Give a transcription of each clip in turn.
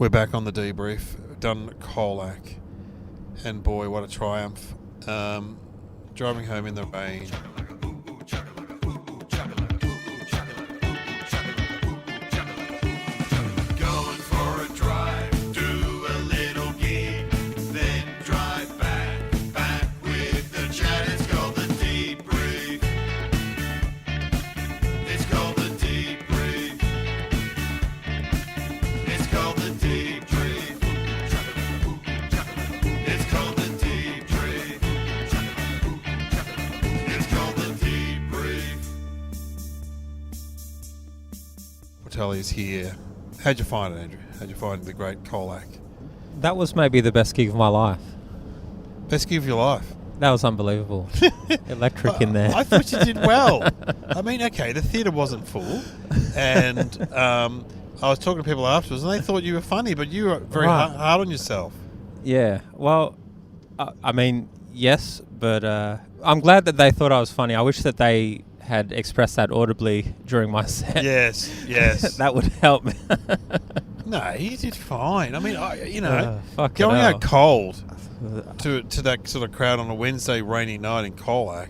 We're back on the debrief. Done Colac. And boy, what a triumph. Driving home in the rain. Portelli is here. How'd you find it, Andrew? How'd you find the great Colac? That was maybe the best gig of my life. Best gig of your life? That was unbelievable. Electric in there. I thought you did well. I mean, okay, the theatre wasn't full, and I was talking to people afterwards, and they thought you were funny, but you were very hard on yourself. Yeah, well, I mean, yes, but I'm glad that they thought I was funny. I wish that they had expressed that audibly during my set. Yes. That would help me. No, you did fine. I mean, fuck going out cold to that sort of crowd on a Wednesday rainy night in Colac.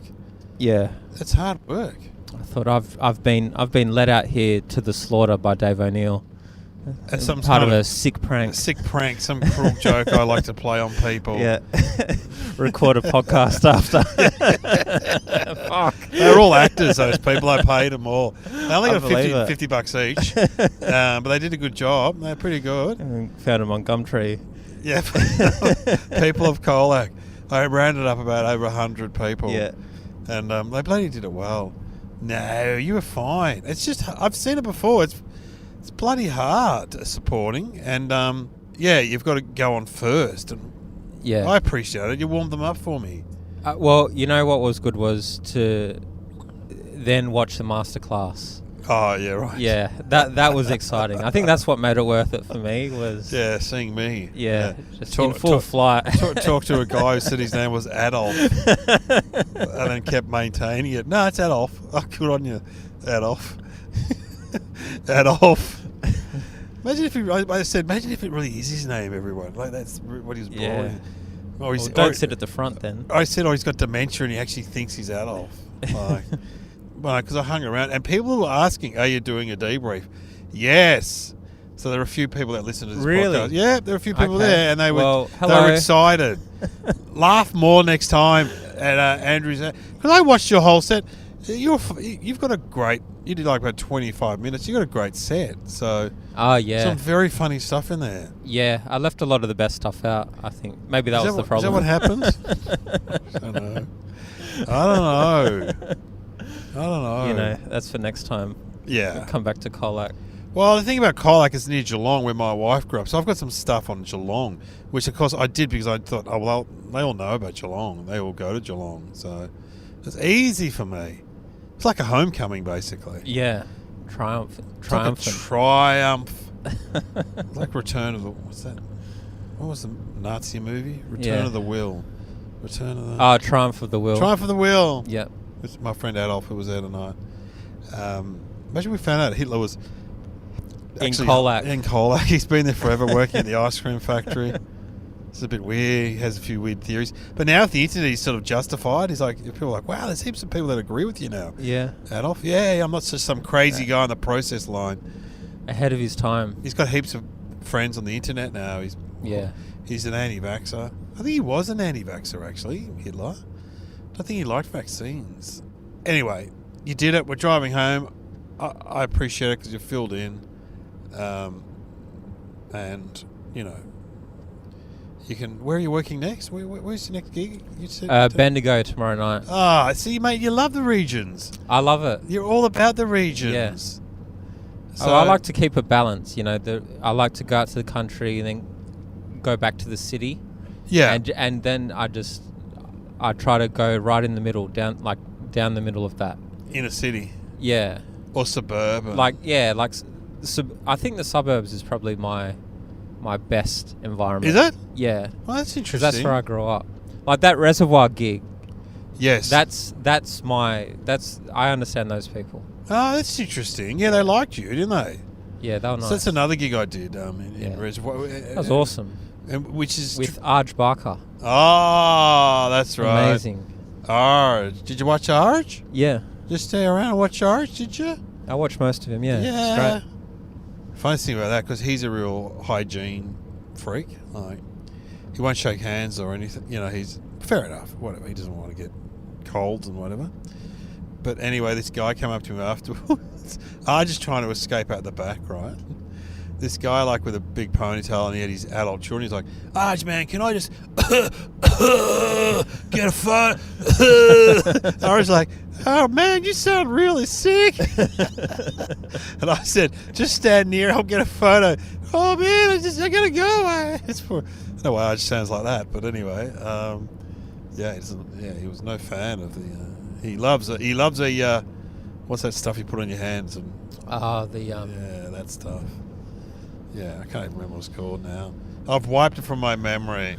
Yeah, that's hard work. I thought I've been led out here to the slaughter by Dave O'Neill. As some part of a sick prank. Some cruel joke I like to play on people. Yeah. Record a podcast after. Fuck. They're all actors, those people. I paid them all. They only got $50 each. But they did a good job. They're pretty good. And found them on Gumtree. Yeah. People of Colac. I rounded up about over 100 people. Yeah. And they bloody did it well. No, you were fine. It's just, I've seen it before. It's bloody hard supporting, and you've got to go on first. And yeah, I appreciate it. You warmed them up for me. Well, you know what was good was to then watch the masterclass. Oh yeah, right. Yeah, that was exciting. I think that's what made it worth it for me. Was seeing me. Yeah. Just in full flight. Talk to a guy who said his name was Adolf, and then kept maintaining it. No, it's Adolf. Oh, good on you, Adolf. Adolf. Imagine if imagine if it really is his name, everyone. Like, that's what he was born. Yeah. Well, don't sit at the front then. I said, he's got dementia and he actually thinks he's Adolf. Like, because I hung around and people were asking, "Are you doing a debrief?" Yes. So there are a few people that listen to this podcast. Yeah, there are a few people there, and they were excited. Laugh more next time at Andrew's. Because I watched your whole set. You've got a great. You did like about 25 minutes. You got a great set. So. Oh yeah. Some very funny stuff in there. Yeah, I left a lot of the best stuff out. I think maybe that was the problem. Is that what happened? I don't know. You know, that's for next time. Yeah. We'll come back to Colac. Well, the thing about Colac is near Geelong, where my wife grew up. So I've got some stuff on Geelong, which of course I did because I thought, they all know about Geelong. They all go to Geelong, so it's easy for me. It's like a homecoming, basically. Yeah, triumphant. Like a triumph. It's like Return of the. What's that? What was the Nazi movie? Return of the Will. Triumph of the Will. Triumph of the Will. Yeah. It's my friend Adolf who was there tonight. Imagine we found out Hitler was in Colac. In Colac. He's been there forever working at the ice cream factory. It's a bit weird. He has a few weird theories. But now with the internet, he's sort of justified. He's like, people are like, wow, there's heaps of people that agree with you now. Yeah. Adolf, I'm not just some crazy guy on the process line. Ahead of his time. He's got heaps of friends on the internet now. He's an anti-vaxxer. I think he was an anti-vaxxer, actually, Hitler. I don't think he liked vaccines. Anyway, you did it. We're driving home. I appreciate it because you filled in. And, you know, you can. Where are you working next? Where's your next gig? You said Bendigo tomorrow night. Ah, see, mate, you love the regions. I love it. You're all about the regions. Yeah. So I like to keep a balance. You know, I like to go out to the country and then go back to the city. Yeah. And then I try to go right in the middle, down the middle of that. In a city. Yeah. Or suburban. I think the suburbs is probably my best environment. Is it? Yeah. Well, that's interesting. Because that's where I grew up. Like that Reservoir gig. Yes. I understand those people. Oh, that's interesting. Yeah, they liked you, didn't they? Yeah, they were nice. So that's another gig I did in Reservoir. That was awesome. Which is with Arj Barker. Oh, that's right. Amazing. Arj. Did you watch Arj? Yeah. Just stay around and watch Arj, did you? I watched most of him, yeah. Yeah. It's great. Funny thing about that, because he's a real hygiene freak. Like, he won't shake hands or anything. You know, he's fair enough. Whatever. He doesn't want to get colds and whatever. But anyway, this guy came up to him afterwards. Arj is trying to escape out the back, right? This guy, like, with a big ponytail, and he had his adult children. He's like, Arj, man, can I just get a photo? Arj's like, oh, man, you sound really sick. And I said, just stand near, I'll get a photo. Oh, man, I got to go. It's for... No way, Arj sounds like that. But anyway, he was no fan of the... He loves a... what's that stuff you put on your hands? And Yeah, that stuff. Yeah, I can't even remember what it's called now. I've wiped it from my memory.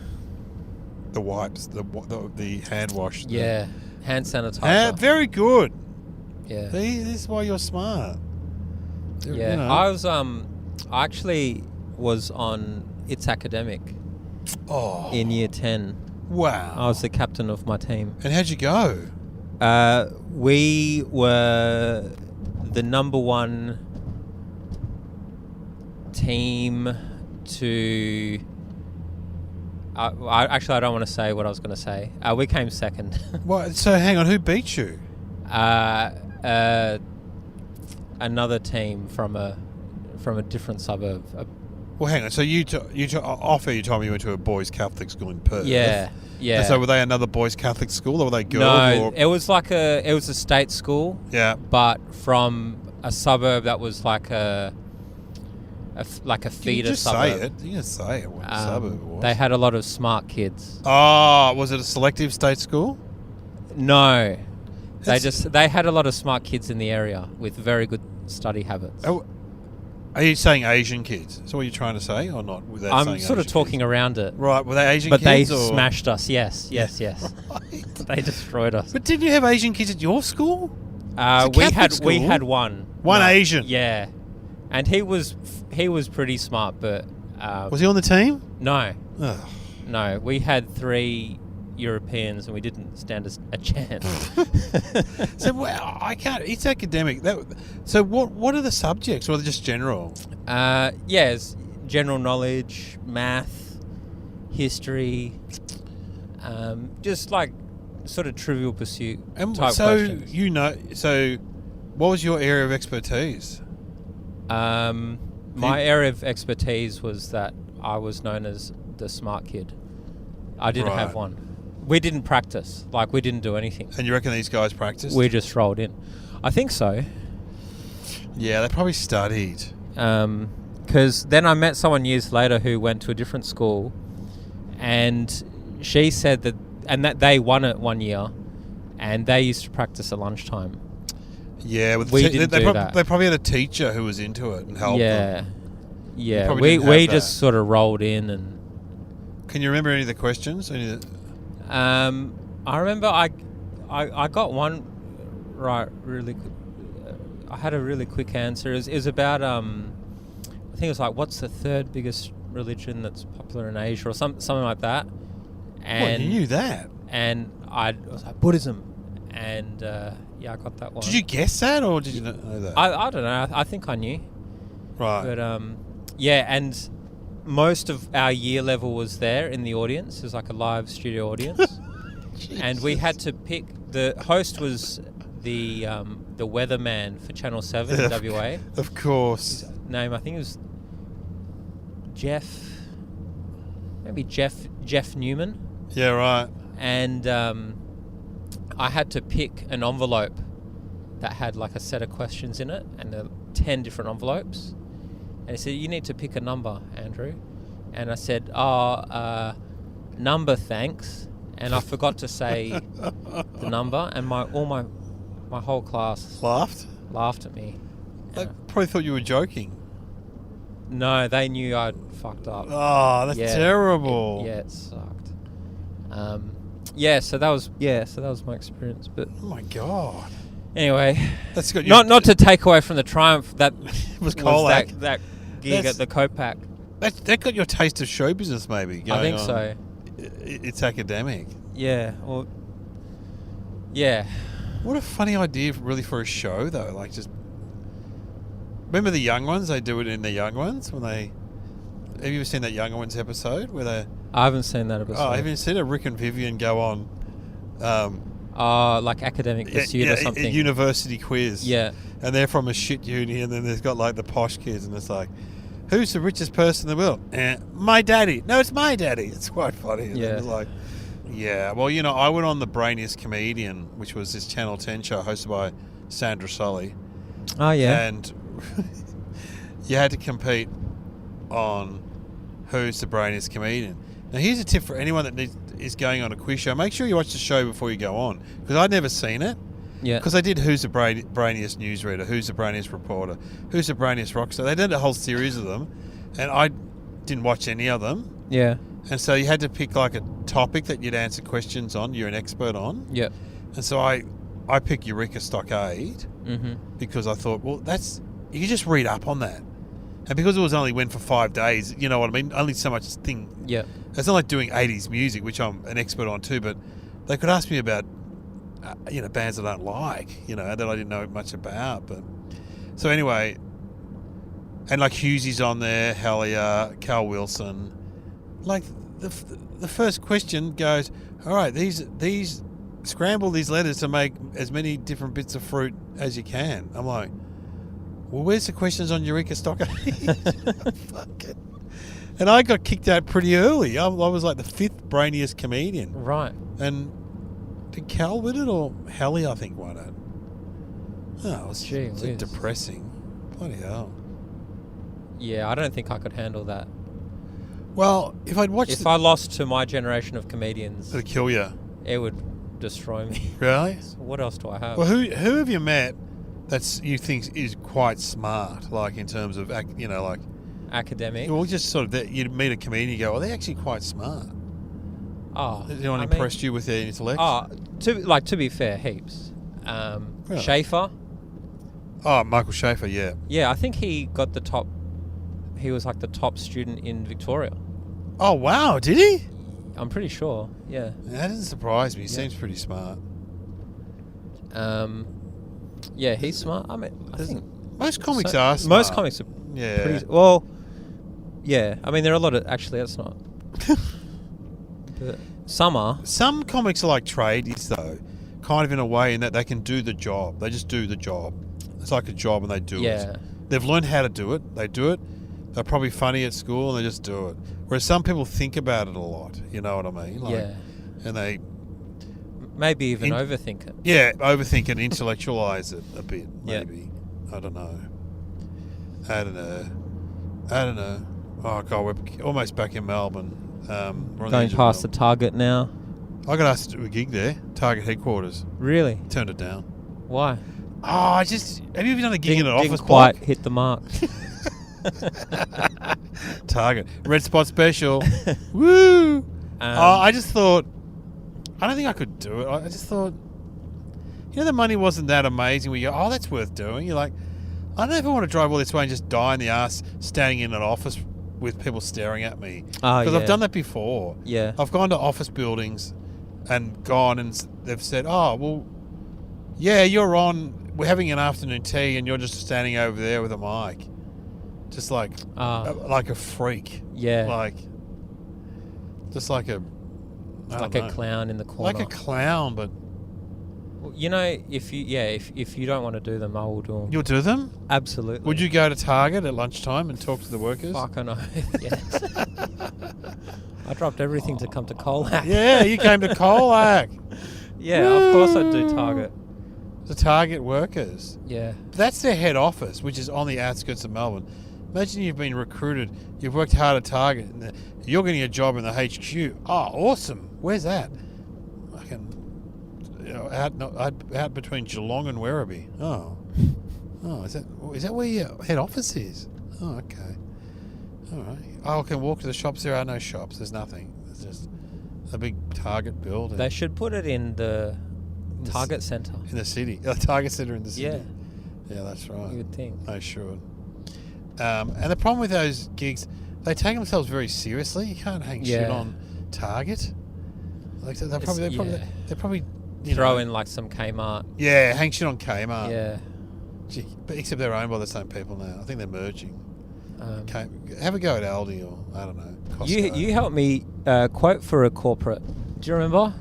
The wipes, the hand wash. Yeah, hand sanitizer. Very good. Yeah. This is why you're smart. Yeah, you know. I actually was on It's Academic in year 10. Wow. I was the captain of my team. And how'd you go? We were the number one team to... I don't want to say what I was going to say. We came second. What? So hang on, who beat you? Another team from a different suburb. Well, hang on. So you told me you went to a boys' Catholic school in Perth. Yeah. And so were they another boys' Catholic school, or were they girls? No, or? it was a state school. Yeah. But from a suburb that was like a feeder suburb. You can say it. What suburb it was. They had a lot of smart kids. Oh, was it a selective state school? No. They had a lot of smart kids in the area with very good study habits. Oh, are you saying Asian kids? Is that what you're trying to say, or not? I'm sort of talking around it. Right, were they Asian but kids? But they smashed us, yes. Right. They destroyed us. But didn't you have Asian kids at your school? We had one. One Asian? Yeah. And he was pretty smart, but... was he on the team? No. Ugh. No, we had 3 Europeans and we didn't stand a chance. So I can't... It's academic. So what are the subjects, or are they just general? It's general knowledge, math, history, just like sort of Trivial Pursuit type questions. So what was your area of expertise? My area of expertise was that I was known as the smart kid. I didn't have one. We didn't practice. Like, we didn't do anything. And you reckon these guys practiced? We just rolled in. I think so. Yeah, they probably studied. Because then I met someone years later who went to a different school, and she said that they won it one year, and they used to practice at lunchtime. Yeah, we didn't do that. They probably had a teacher who was into it and helped them. Yeah. We just sort of rolled in and... Can you remember any of the questions? I remember I got one right really quick. I had a really quick answer. It was about I think it was like, what's the 3rd biggest religion that's popular in Asia, or something like that. And you knew that? And I was like, Buddhism. And I got that one. Did you guess that, or did you know that? I don't know. I think I knew. Right. But and most of our year level was there in the audience. It was like a live studio audience. And we had to pick... The host was the weatherman for Channel 7 in WA. Of course. His name, I think it was Jeff Newman. Yeah, right. And I had to pick an envelope that had like a set of questions in it, and there were 10 different envelopes. And he said, you need to pick a number, Andrew. And I said, number, thanks. And I forgot to say the number, and my whole class laughed at me. They probably thought you were joking. No, they knew I'd fucked up. Oh, that's terrible. It sucked. So that was my experience. But oh my god. Anyway, That's got not to take away from the triumph that was Colac. that gig at the Colac. That got your taste of show business, maybe. Going I think on. so. It's academic. Yeah. Well. Yeah. What a funny idea, really, for a show though. Like, just remember the Young Ones? They do it in the Young Ones when they. Have you ever seen that Young Ones episode where they? I haven't seen that episode. Oh, have you seen Rick and Vivian go on? Like academic pursuit or something. A university quiz. Yeah. And they're from a shit uni, and then there's got like the posh kids, and it's like, who's the richest person in the world? My daddy. No, it's my daddy. It's quite funny. And Yeah. it's like, yeah. Well, I went on The Brainiest Comedian, which was this Channel 10 show hosted by Sandra Sully. Oh yeah. And you had to compete on who's the brainiest comedian. Now, here's a tip for anyone that is going on a quiz show. Make sure you watch the show before you go on, because I'd never seen it. Yeah. Because they did Who's the Brainiest Newsreader, Who's the Brainiest Reporter, Who's the Brainiest Rockstar. They did a whole series of them, and I didn't watch any of them. Yeah. And so you had to pick like a topic that you'd answer questions on, you're an expert on. Yeah. And so I picked Eureka Stockade because I thought, well, you can just read up on that. And because it was only went for 5 days, you know what I mean? Only so much thing. Yeah. It's not like doing 80s music, which I'm an expert on too, but they could ask me about, bands I don't like, that I didn't know much about. But so anyway, and like Hughesy's on there, Hellier, Carl Wilson. Like the first question goes, all right, these scramble these letters to make as many different bits of fruit as you can. I'm like, well, where's the questions on Eureka Stockade? Fuck it. And I got kicked out pretty early. I was like the 5th brainiest comedian. Right. And did Cal win it, or Hallie, I think, won it? Oh, it was depressing. Bloody hell. Yeah, I don't think I could handle that. Well, if I'd watched... If I lost to my generation of comedians... It'd kill you. It would destroy me. Really? So what else do I have? Well, who have you met you think is quite smart, like in terms of, like... Academic? Well, just sort of that you'd meet a comedian, you go, they're actually quite smart. Oh. Has anyone impressed you with their intellect? Oh, to be fair, heaps. Really? Schaefer. Oh, Michael Schaefer, yeah. Yeah, I think he got the top... He was like the top student in Victoria. Oh, wow, did he? I'm pretty sure, yeah. That doesn't surprise me. He seems pretty smart. Yeah, he's smart. I mean, I think... Most comics are smart. Most comics are pretty... Well... Yeah, I mean, there are a lot of... Actually, that's not... but some are. Some comics are like tradies, though, kind of in a way in that they can do the job. They just do the job. It's like a job and they do it. They've learned how to do it. They do it. They're probably funny at school and they just do it. Whereas some people think about it a lot. You know what I mean? Like, and they... Maybe even overthink it. Yeah, overthink and intellectualize it a bit, maybe. I don't know. Oh, God, we're almost back in Melbourne. We're going past the Target now. I got asked to do a gig there, Target headquarters. Really? Turned it down. Why? Oh, have you ever done a gig in an office block? Didn't quite hit the mark. Target. Red Spot Special. Woo! I just thought, I don't think I could do it. I just thought, the money wasn't that amazing where you go, that's worth doing. You're like, I don't ever want to drive all this way and just die in the ass standing in an office with people staring at me. Because I've done that before. Yeah. I've gone to office buildings and gone and they've said, oh, well, yeah, you're on. We're having an afternoon tea and you're just standing over there with a mic. Just like a freak. Yeah. Like, just like a... Like a clown in the corner. Like a clown, but... if you don't want to do them, I will do them. You'll do them? Absolutely. Would you go to Target at lunchtime and talk to the workers? Fuck, I know. Yes. I dropped everything to come to Colac. Yeah, you came to Colac. Yeah, of course I'd do Target. The Target workers. Yeah. But that's their head office, which is on the outskirts of Melbourne. Imagine you've been recruited, you've worked hard at Target, and you're getting a job in the HQ. Oh, awesome. Where's that? Out between Geelong and Werribee. Oh, is that where your head office is? Oh, okay. All right. Oh, I can walk to the shops. There are no shops. There's nothing. There's just a big Target building. They should put it in the Target Centre. In the city. Target Centre in the city. Yeah. Yeah, that's right. You would think. They should. And the problem with those gigs, they take themselves very seriously. You can't hang shit on Target. Like they're probably throw in like some Kmart. Yeah, hang shit on Kmart. Yeah. Gee, but except they're owned by the same people now. I think they're merging. Have a go at Aldi or I don't know. Costco. You helped me quote for a corporate. Do you remember?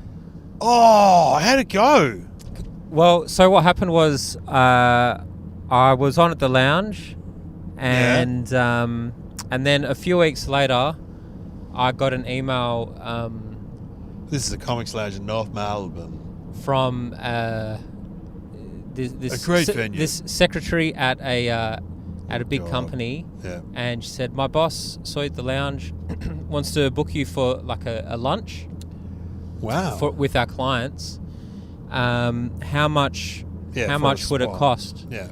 Oh, how'd it go? Well, so what happened was I was on at the lounge, and then a few weeks later, I got an email. This is a comics lounge in North Melbourne. From this a great venue. This secretary at a big company, and she said, "My boss saw you at the lounge, wants to book you for like a lunch." Wow! With our clients, how much? How much would it cost? Yeah.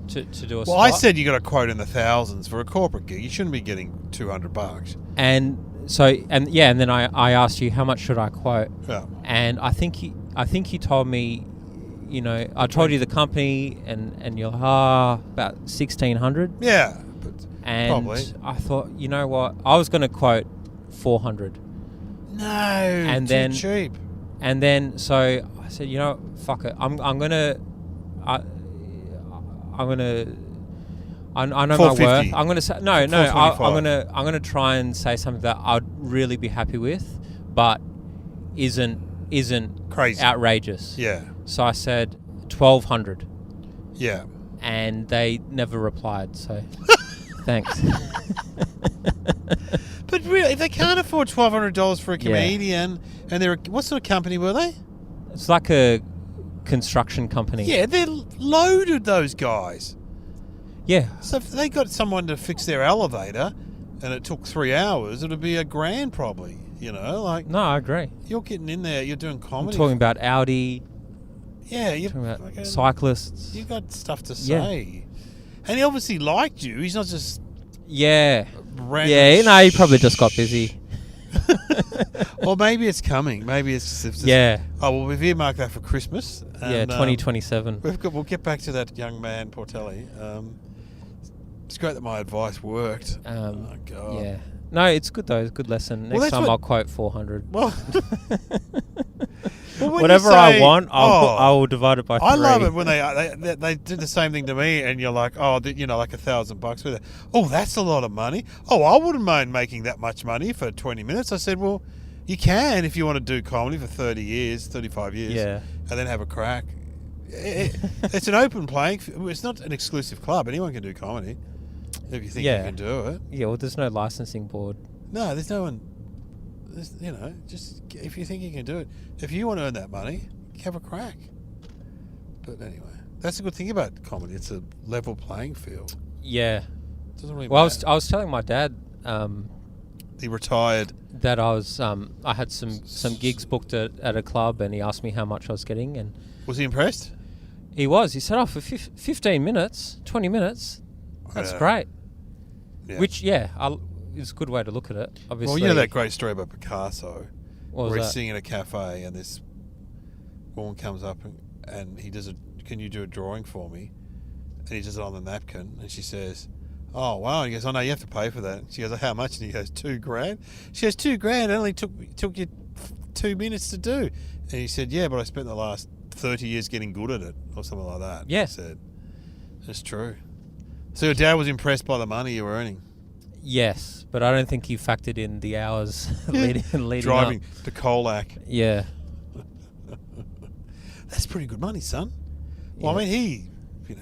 To do a Well, spot? I said you got a quote in the thousands for a corporate gig. You shouldn't be getting $200. And then I asked you how much should I quote? Yeah. And I think you told me, I told you the company and you're about 1,600. Yeah. And probably. I thought, you know what? I was going to quote 400. No. Too cheap. And then so I said, fuck it. I know my worth. I'm gonna say no. I'm gonna try and say something that I'd really be happy with, but isn't crazy, outrageous. Yeah. So I said 1,200. Yeah. And they never replied. So thanks. But really, if they can't afford $1,200 for a comedian, and they're what sort of company were they? It's like a construction company. Yeah, they're loaded, those guys. Yeah. So if they got someone to fix their elevator and it took 3 hours, it would be $1,000 probably, No, I agree. You're getting in there, you're doing comedy. I'm talking about Audi. Yeah, you're talking about cyclists. You got stuff to say. And he obviously liked you. He's not just... Yeah. He probably just got busy. Or maybe it's coming. Maybe it's just... Yeah. Oh, well, we've earmarked that for Christmas. And, 2027. We'll get back to that young man, Portelli. It's great that my advice worked. Oh, God. Yeah. No, it's good, though. It's a good lesson. Next time I'll quote 400. Well... Whatever I want, I will divide it by 3. I love it when they did the same thing to me, and you're like, like $1,000 with it. Oh, that's a lot of money. Oh, I wouldn't mind making that much money for 20 minutes. I said, well, you can if you want to do comedy for 30 years, 35 years, and then have a crack. It's an open playing field. It's not an exclusive club. Anyone can do comedy if you think you can do it. Yeah, well, there's no licensing board. No, there's no one. Just if you think you can do it, if you want to earn that money, have a crack. But anyway, that's a good thing about comedy. It's a level playing field. Yeah. It doesn't really matter. I was telling my dad. He retired. That I had some gigs booked at a club, and he asked me how much I was getting, and was he impressed? He was. He said, for 15 minutes, 20 minutes, that's great. Yeah. Which it's a good way to look at it, obviously. Well, that great story about Picasso, where he's that? sitting in a cafe and this woman comes up and he does can you do a drawing for me? And he does it on the napkin, and she says, oh, wow. And he goes, oh, no, you have to pay for that. She goes, how much? And he goes, $2,000. She goes, $2,000? It only took you 2 minutes to do. And he said, yeah, but I spent the last 30 years getting good at it, or something like that. Yeah. He said, it's true. So your dad was impressed by the money you were earning? Yes, but I don't think he factored in the hours leading driving up. to Colac. Yeah. That's pretty good money, son. Well, I mean, he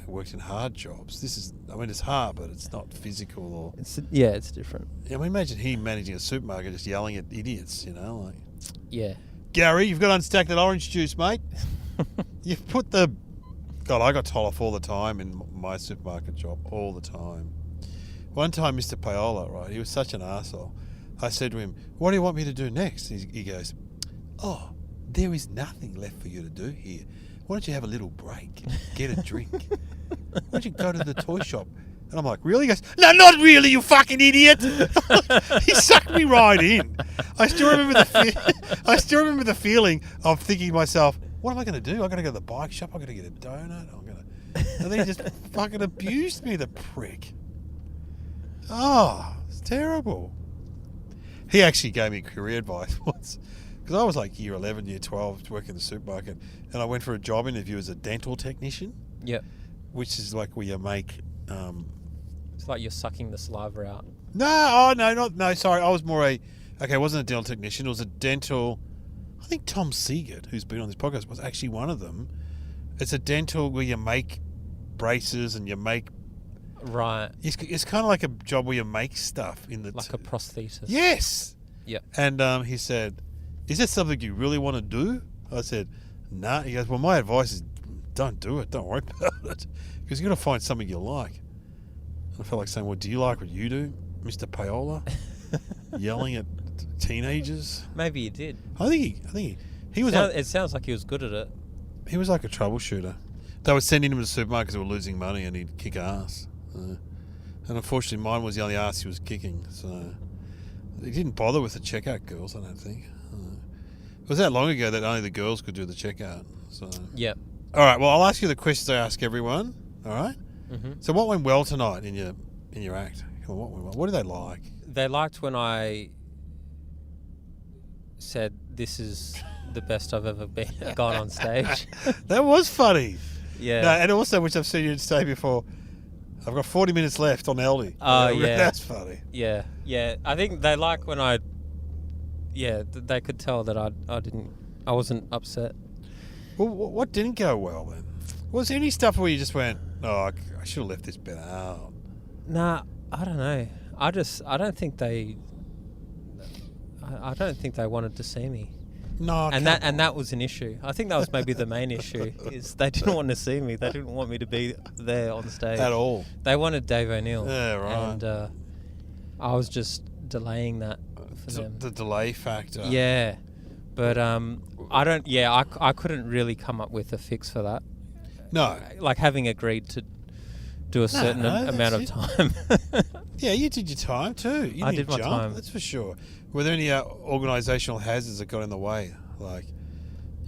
works in hard jobs. It's hard, but it's not physical or... It's different. Yeah, I mean, imagine him managing a supermarket just yelling at idiots, Yeah. Gary, you've got to unstack that orange juice, mate. You've put the... God, I got told off all the time in my supermarket job, all the time. One time, Mr. Paola, right, he was such an arsehole. I said to him, what do you want me to do next? He goes, oh, there is nothing left for you to do here. Why don't you have a little break? Get a drink. Why don't you go to the toy shop? And I'm like, really? He goes, no, not really, you fucking idiot. He sucked me right in. I still remember the feeling of thinking to myself, what am I going to do? I got to go to the bike shop. I got to get a donut. And then he just fucking abused me, the prick. Oh, it's terrible. He actually gave me career advice once because I was like year 11, year 12, working in the supermarket, and I went for a job interview as a dental technician. Yep. Which is like where you make. It's like you're sucking the saliva out. No, sorry, I was more okay, it wasn't a dental technician. It was a dental. I think Tom Seagert, who's been on this podcast, was actually one of them. It's a dental where you make braces and you make. Right. It's kind of like a job where you make stuff in the. Like a prosthesis. Yes. Yep. And he said, "Is that something you really want to do?" I said, "Nah." He goes, "Well, my advice is don't do it. Don't worry about it because you're going to find something you like." And I felt like saying, "Well, do you like what you do, Mr. Paola?" Yelling at teenagers. Maybe you did. I think he was. It sounds like he was good at it. He was like a troubleshooter. They were sending him to supermarkets who were losing money, and he'd kick ass. And unfortunately, mine was the only ass he was kicking. So he didn't bother with the checkout girls. I don't think. It was that long ago that only the girls could do the checkout. So Yep. All right. Well, I'll ask you the questions I ask everyone. All right. Mm-hmm. So what went well tonight in your act? Come on, what went well? What did they like? They liked when I said, "This is the best I've ever gone on stage." That was funny. Yeah. No, and also, which I've seen you say before, I've got 40 minutes left on Aldi. Oh, yeah. That's funny. Yeah. I think they like when they could tell that I wasn't upset. Well, what didn't go well then? Was there any stuff where you just went, "Oh, I should have left this bit out"? Nah, I don't know. I don't think they wanted to see me. No, and that was an issue. I think that was maybe the main issue is they didn't want to see me. They didn't want me to be there on stage at all. They wanted Dave O'Neill. Yeah, right. And I was just delaying that for them. The delay factor. Yeah, but I don't. Yeah, I couldn't really come up with a fix for that. No, like having agreed to do a certain amount of time. Yeah, you did your time too. I did my time. That's for sure. Were there any organisational hazards that got in the way? Like,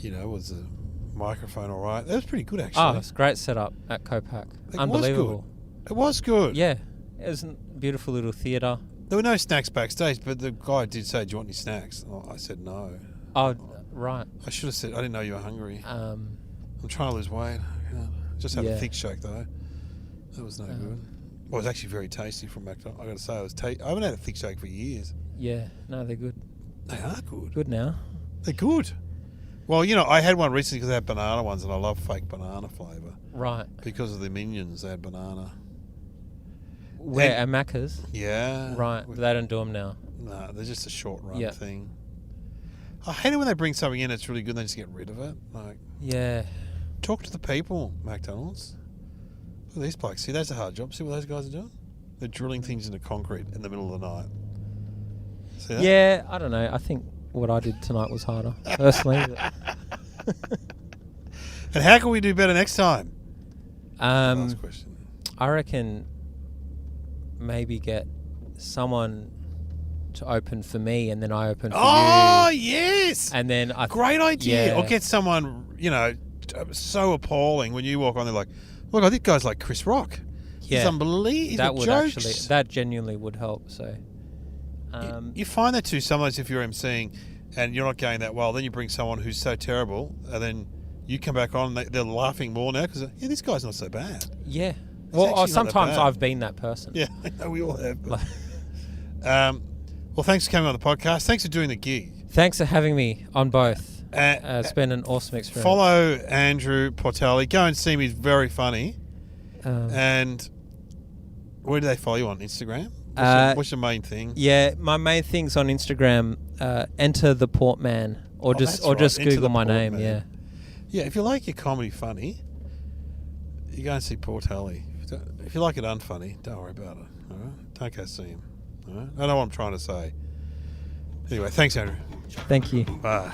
was the microphone all right? That was pretty good, actually. Oh, it's a great setup at Colac. Unbelievable. It was good. Yeah, it was a beautiful little theatre. There were no snacks backstage, but the guy did say, "Do you want any snacks?" Oh, I said no. Oh, right. I should have said, "I didn't know you were hungry." I'm trying to lose weight. Just had a thick shake though. That was no good. Well, it was actually very tasty from McDonald's. I got to say, I haven't had a thick shake for years. Yeah, no, they're good. They are good. Good now. They're good. Well, I had one recently because they had banana ones, and I love fake banana flavour. Right. Because of the Minions, they had banana. Where? At Macca's? Yeah. Right. They don't do them now. No, they're just a short run thing. I hate it when they bring something in that's really good and they just get rid of it. Like, yeah. Talk to the people, McDonald's. Look at these blokes. See, that's a hard job. See what those guys are doing? They're drilling things into concrete in the middle of the night. See that? Yeah, I don't know. I think what I did tonight was harder, personally. And how can we do better next time? Last question. I reckon maybe get someone to open for me and then I open for you. Oh, yes! And then great idea. Yeah. Or get someone, so appalling when you walk on, they're like, look, this guy's like Chris Rock. Yeah. He's unbelievable. That would jokes. that genuinely would help. So, you find that too sometimes if you're emceeing and you're not going that well, then you bring someone who's so terrible and then you come back on and they're laughing more now because, this guy's not so bad. Yeah. Well, sometimes I've been that person. Yeah, we all have. Well, thanks for coming on the podcast. Thanks for doing the gig. Thanks for having me on both. It's been an awesome experience. Follow Andrew Portelli. Go and see him. He's very funny. And where do they follow you on? Instagram? What's your main thing? Yeah, my main thing's on Instagram. Enter the Portman, or just Google my name. Yeah. Yeah, if you like your comedy funny, you go and see Portelli. If you like it unfunny, don't worry about it. All right? Don't go see him. All right? I know what I'm trying to say. Anyway, thanks, Andrew. Thank you. Bye.